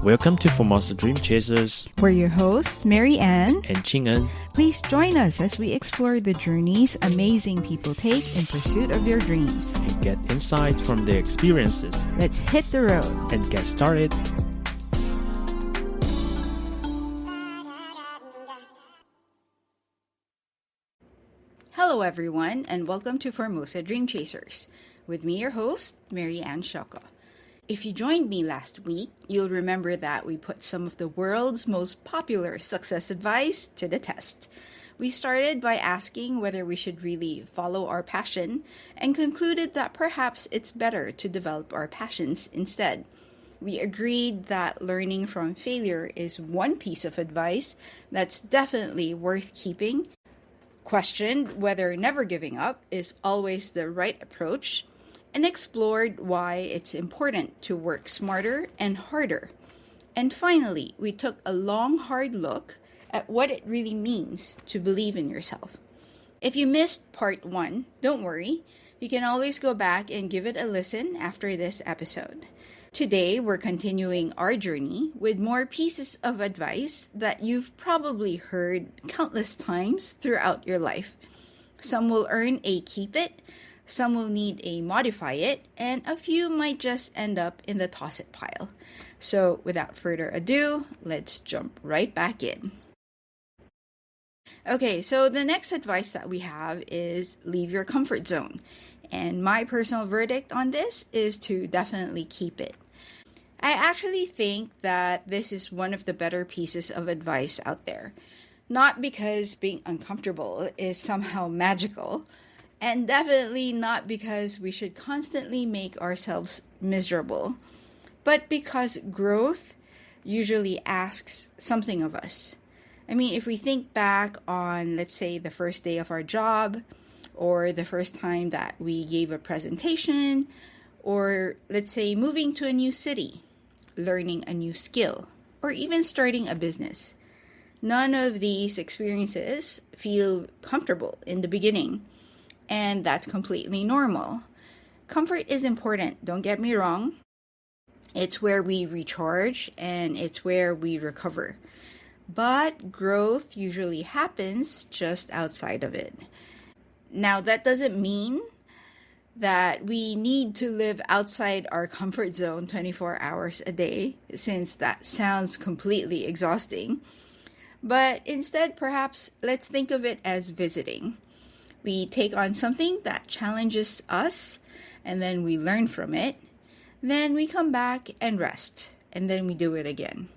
Welcome to Formosa Dream Chasers. We're your hosts, Mary Ann and Ching-en. Please join us as we explore the journeys amazing people take in pursuit of their dreams. And get insights from their experiences. Let's hit the road and get started. Hello everyone, and welcome to Formosa Dream Chasers. With me, your host, Mary Ann Shoko. If you joined me last week, you'll remember that we put some of the world's most popular success advice to the test. We started by asking whether we should really follow our passion and concluded that perhaps it's better to develop our passions instead. We agreed that learning from failure is one piece of advice that's definitely worth keeping, questioned whether never giving up is always the right approach, and explored why it's important to work smarter and harder. And finally, we took a long, hard look at what it really means to believe in yourself. If you missed part 1, don't worry. You can always go back and give it a listen after this episode. Today, we're continuing our journey with more pieces of advice that you've probably heard countless times throughout your life. Some will earn a keep it, some will need a modify it, and a few might just end up in the toss it pile. So without further ado, let's jump right back in. Okay, so the next advice that we have is leave your comfort zone. And my personal verdict on this is to definitely keep it. I actually think that this is one of the better pieces of advice out there. Not because being uncomfortable is somehow magical, and definitely not because we should constantly make ourselves miserable, but because growth usually asks something of us. I mean, if we think back on, let's say, the first day of our job, or the first time that we gave a presentation, or let's say moving to a new city, learning a new skill, or even starting a business. None of these experiences feel comfortable in the beginning, and that's completely normal. Comfort is important, don't get me wrong. It's where we recharge and it's where we recover. But growth usually happens just outside of it. Now, that doesn't mean that we need to live outside our comfort zone 24 hours a day, since that sounds completely exhausting. But instead, perhaps, let's think of it as visiting. We take on something that challenges us, and then we learn from it. Then we come back and rest, and then we do it again.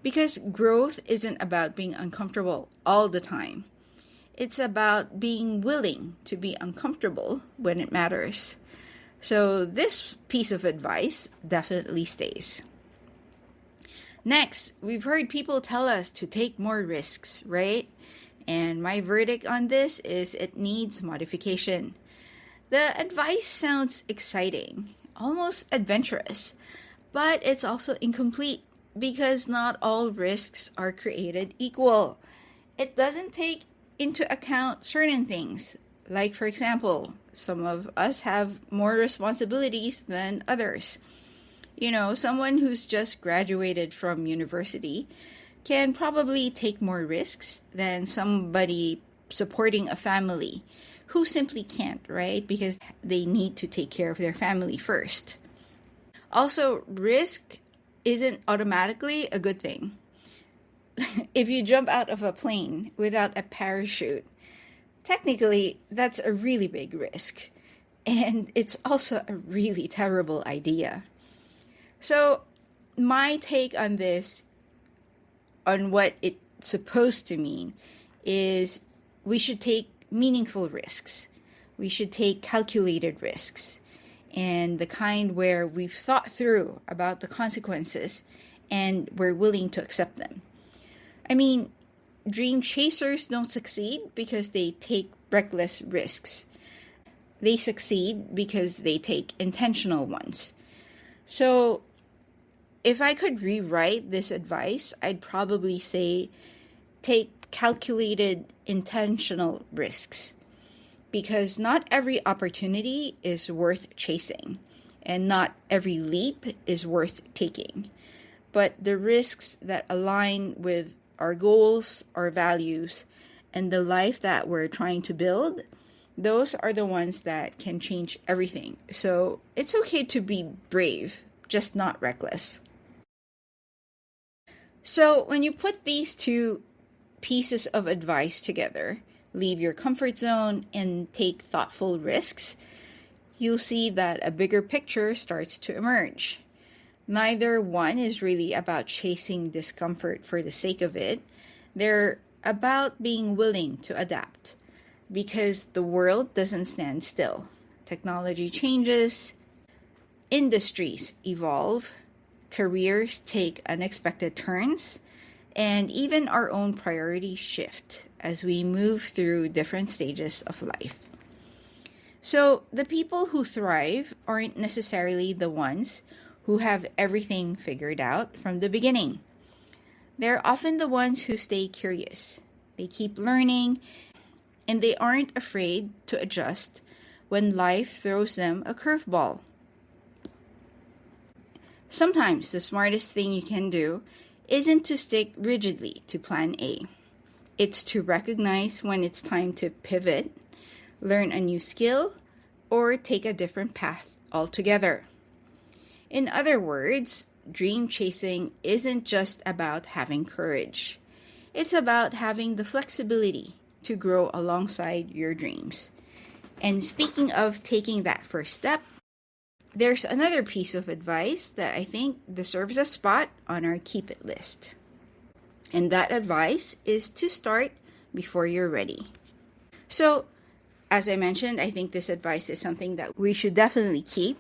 Because growth isn't about being uncomfortable all the time. It's about being willing to be uncomfortable when it matters. So this piece of advice definitely stays. Next, we've heard people tell us to take more risks, right? And my verdict on this is it needs modification. The advice sounds exciting, almost adventurous, but it's also incomplete because not all risks are created equal. It doesn't take into account certain things. Like, for example, some of us have more responsibilities than others. You know, someone who's just graduated from university can probably take more risks than somebody supporting a family who simply can't, right? Because they need to take care of their family first. Also, risk isn't automatically a good thing. If you jump out of a plane without a parachute, technically that's a really big risk. And it's also a really terrible idea. So my take on this, on what it's supposed to mean, is we should take meaningful risks. We should take calculated risks, and the kind where we've thought through about the consequences and we're willing to accept them. I mean, dream chasers don't succeed because they take reckless risks. They succeed because they take intentional ones. So if I could rewrite this advice, I'd probably say take calculated, intentional risks. Because not every opportunity is worth chasing, and not every leap is worth taking. but the risks that align with our goals, our values, and the life that we're trying to build, those are the ones that can change everything. So it's okay to be brave, just not reckless. So when you put these two pieces of advice together, leave your comfort zone and take thoughtful risks, you'll see that a bigger picture starts to emerge. Neither one is really about chasing discomfort for the sake of it. They're about being willing to adapt, because the world doesn't stand still. Technology changes, industries evolve, careers take unexpected turns, and even our own priorities shift as we move through different stages of life. So the people who thrive aren't necessarily the ones who have everything figured out from the beginning. They're often the ones who stay curious. They keep learning, and they aren't afraid to adjust when life throws them a curveball. Sometimes the smartest thing you can do isn't to stick rigidly to plan A. It's to recognize when it's time to pivot, learn a new skill, or take a different path altogether. In other words, dream chasing isn't just about having courage. It's about having the flexibility to grow alongside your dreams. And speaking of taking that first step, there's another piece of advice that I think deserves a spot on our keep it list. And that advice is to start before you're ready. So, as I mentioned, I think this advice is something that we should definitely keep.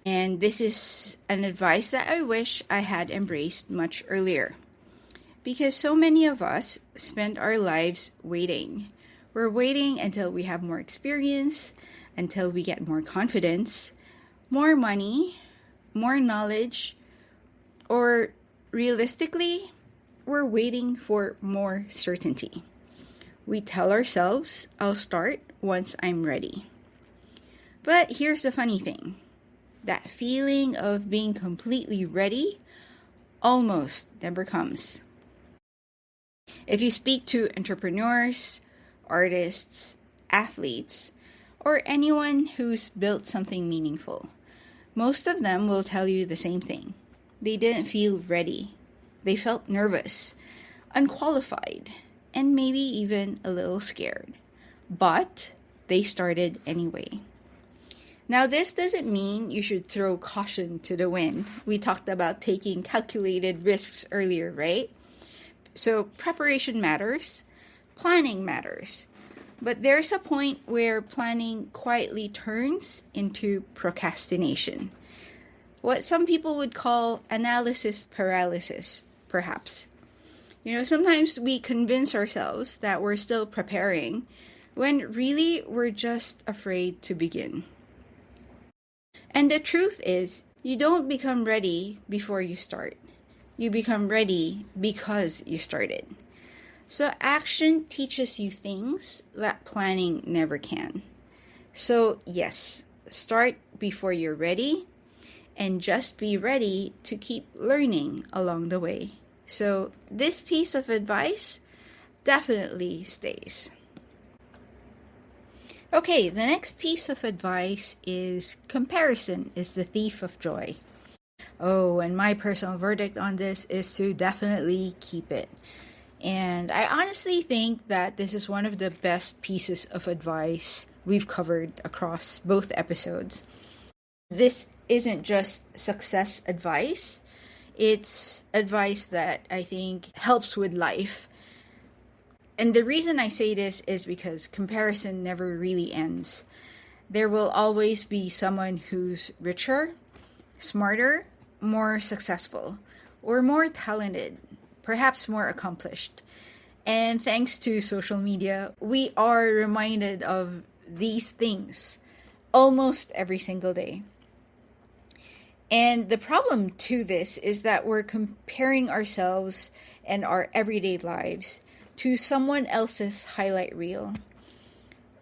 And this is an advice that I wish I had embraced much earlier. Because so many of us spend our lives waiting. We're waiting until we have more experience, until we get more confidence, more money, more knowledge, or realistically, we're waiting for more certainty. We tell ourselves, I'll start once I'm ready. But here's the funny thing. That feeling of being completely ready almost never comes. If you speak to entrepreneurs, artists, athletes, or anyone who's built something meaningful, most of them will tell you the same thing. They didn't feel ready. They felt nervous, unqualified, and maybe even a little scared. But they started anyway. Now, this doesn't mean you should throw caution to the wind. We talked about taking calculated risks earlier, right? So preparation matters, planning matters. But there's a point where planning quietly turns into procrastination. What some people would call analysis paralysis, perhaps. Sometimes we convince ourselves that we're still preparing when really we're just afraid to begin. And the truth is, you don't become ready before you start. You become ready because you started. So action teaches you things that planning never can. So yes, start before you're ready, and just be ready to keep learning along the way. So this piece of advice definitely stays. Okay, the next piece of advice is comparison is the thief of joy. Oh, and my personal verdict on this is to definitely keep it. And I honestly think that this is one of the best pieces of advice we've covered across both episodes. This isn't just success advice. It's advice that I think helps with life. And the reason I say this is because comparison never really ends. There will always be someone who's richer, smarter, more successful, or more talented, perhaps more accomplished. And thanks to social media, we are reminded of these things almost every single day. And the problem to this is that we're comparing ourselves and our everyday lives to someone else's highlight reel.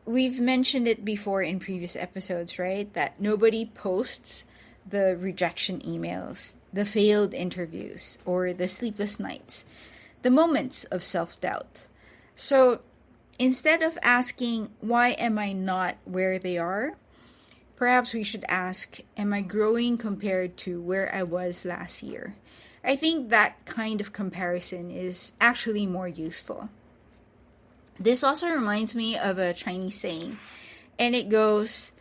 We've mentioned it before in previous episodes, right? That nobody posts the rejection emails. the failed interviews or the sleepless nights, the moments of self-doubt. So instead of asking, why am I not where they are? Perhaps we should ask, am I growing compared to where I was last year? I think that kind of comparison is actually more useful. This also reminds me of a Chinese saying, and it goes,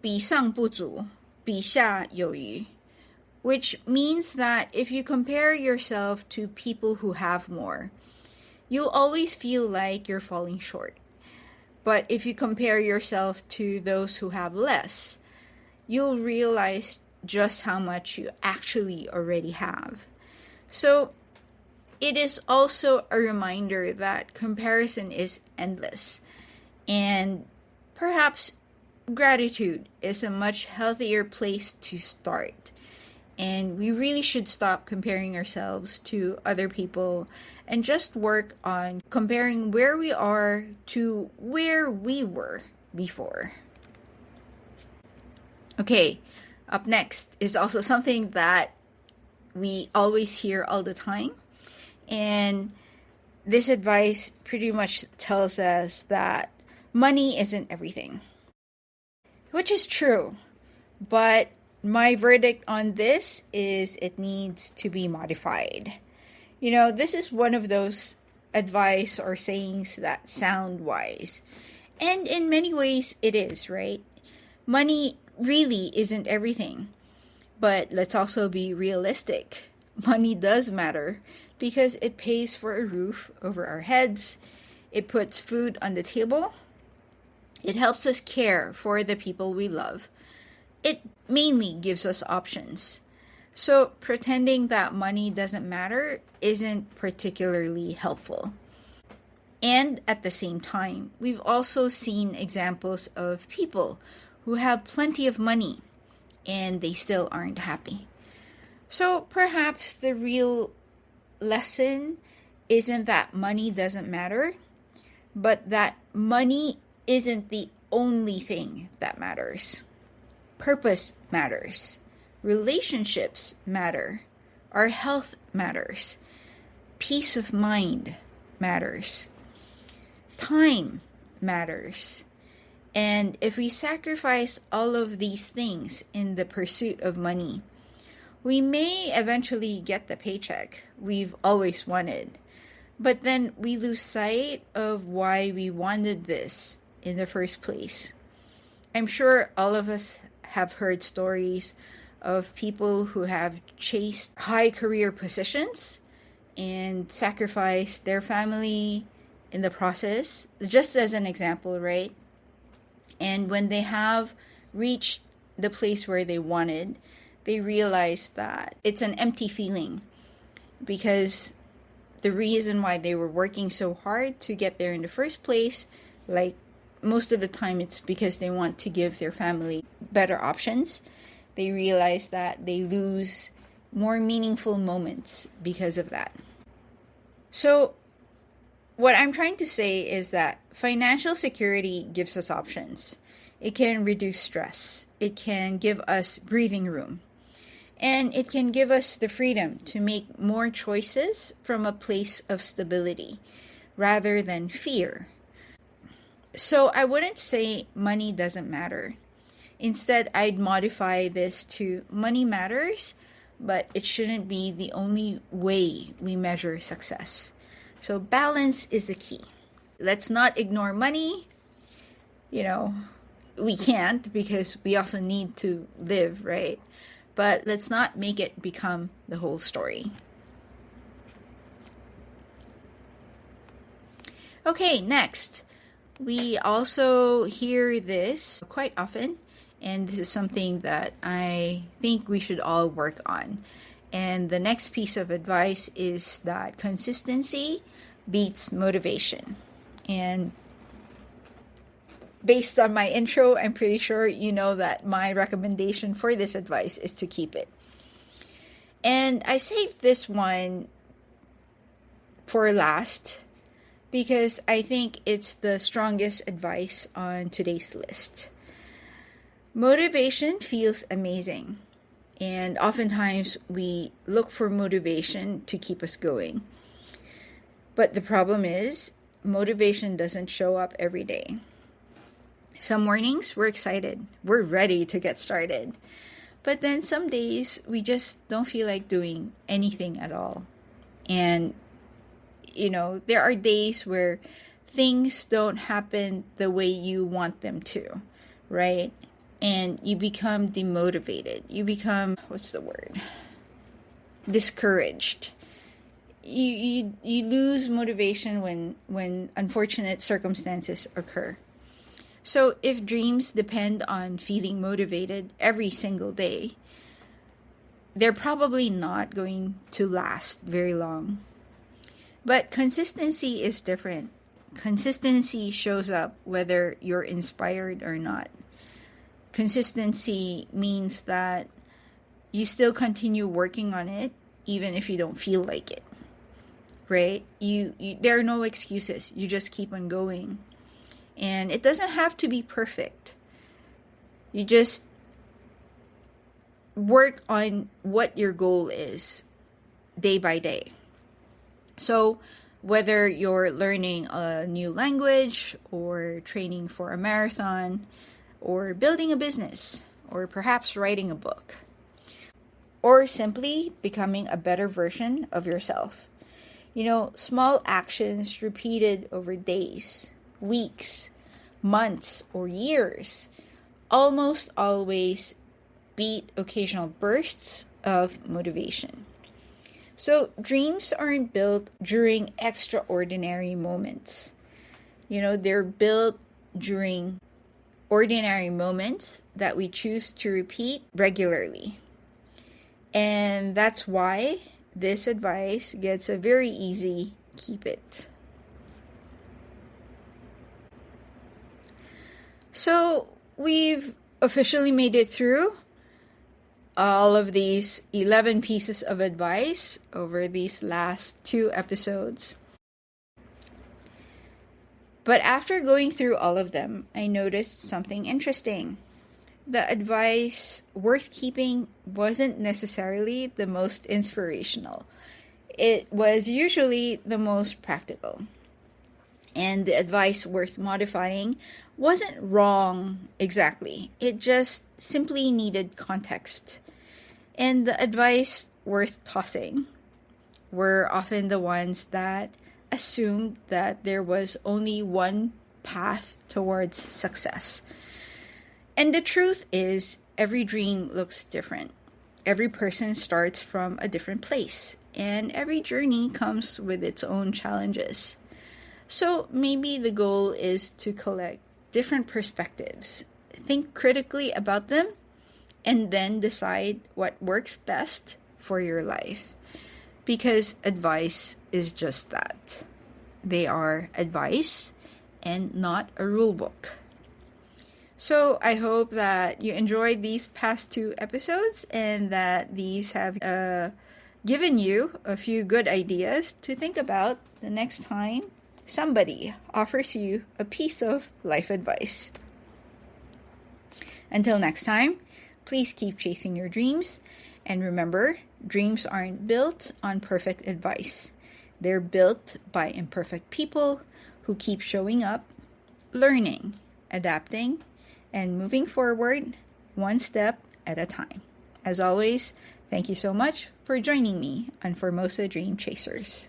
比上不足,比下有余, which means that if you compare yourself to people who have more, you'll always feel like you're falling short. But if you compare yourself to those who have less, you'll realize just how much you actually already have. So it is also a reminder that comparison is endless, and perhaps gratitude is a much healthier place to start. And we really should stop comparing ourselves to other people and just work on comparing where we are to where we were before. Okay, up next is also something that we always hear all the time. And this advice pretty much tells us that money isn't everything, which is true. But my verdict on this is it needs to be modified. You know, this is one of those advice or sayings that sound wise. And in many ways it is, right? Money really isn't everything. But let's also be realistic. Money does matter because it pays for a roof over our heads. It puts food on the table. It helps us care for the people we love. It mainly gives us options. So pretending that money doesn't matter isn't particularly helpful. And at the same time, we've also seen examples of people who have plenty of money and they still aren't happy. So perhaps the real lesson isn't that money doesn't matter, but that money isn't the only thing that matters. Purpose matters. Relationships matter. Our health matters. Peace of mind matters. Time matters. And if we sacrifice all of these things in the pursuit of money, we may eventually get the paycheck we've always wanted. But then we lose sight of why we wanted this in the first place. I'm sure all of us have heard stories of people who have chased high career positions and sacrificed their family in the process, just as an example, right? And when they have reached the place where they wanted, they realize that it's an empty feeling because the reason why they were working so hard to get there in the first place, like most of the time it's because they want to give their family better options. They realize that they lose more meaningful moments because of that. So what I'm trying to say is that financial security gives us options. It can reduce stress. It can give us breathing room. And it can give us the freedom to make more choices from a place of stability rather than fear. So I wouldn't say money doesn't matter. Instead, I'd modify this to money matters, but it shouldn't be the only way we measure success. So balance is the key. Let's not ignore money. You know, we can't because we also need to live, right? But let's not make it become the whole story. Okay, next. We also hear this quite often, and this is something that I think we should all work on. And the next piece of advice is that consistency beats motivation. And based on my intro, I'm pretty sure you know that my recommendation for this advice is to keep it. And I saved this one for last because I think it's the strongest advice on today's list. Motivation feels amazing, And oftentimes we look for motivation to keep us going. But the problem is, motivation doesn't show up every day. Some mornings we're excited, we're ready to get started. But then some days we just don't feel like doing anything at all. And, there are days where things don't happen the way you want them to, right? And you become demotivated. You become, discouraged. You lose motivation when unfortunate circumstances occur. So if dreams depend on feeling motivated every single day, they're probably not going to last very long. But consistency is different. Consistency shows up whether you're inspired or not. Consistency means that you still continue working on it even if you don't feel like it. Right? There are no excuses. You just keep on going. And it doesn't have to be perfect. You just work on what your goal is day by day. So whether you're learning a new language or training for a marathon or building a business or perhaps writing a book or simply becoming a better version of yourself. Small actions repeated over days, weeks, months, or years almost always beat occasional bursts of motivation. So dreams aren't built during extraordinary moments. They're built during ordinary moments that we choose to repeat regularly. And that's why this advice gets a very easy keep it. So we've officially made it through all of these 11 pieces of advice over these last 2 episodes. But after going through all of them, I noticed something interesting. The advice worth keeping wasn't necessarily the most inspirational. It was usually the most practical. And the advice worth modifying wasn't wrong exactly. It just simply needed context. And the advice worth tossing were often the ones that assumed that there was only one path towards success. And the truth is, every dream looks different. Every person starts from a different place, and every journey comes with its own challenges. So maybe the goal is to collect different perspectives, think critically about them, and then decide what works best for your life. Because advice is just that. They are advice and not a rule book. So I hope that you enjoyed these past 2 episodes and that these have given you a few good ideas to think about the next time somebody offers you a piece of life advice. Until next time, please keep chasing your dreams. And remember, dreams aren't built on perfect advice. They're built by imperfect people who keep showing up, learning, adapting, and moving forward one step at a time. As always, thank you so much for joining me on Formosa Dream Chasers.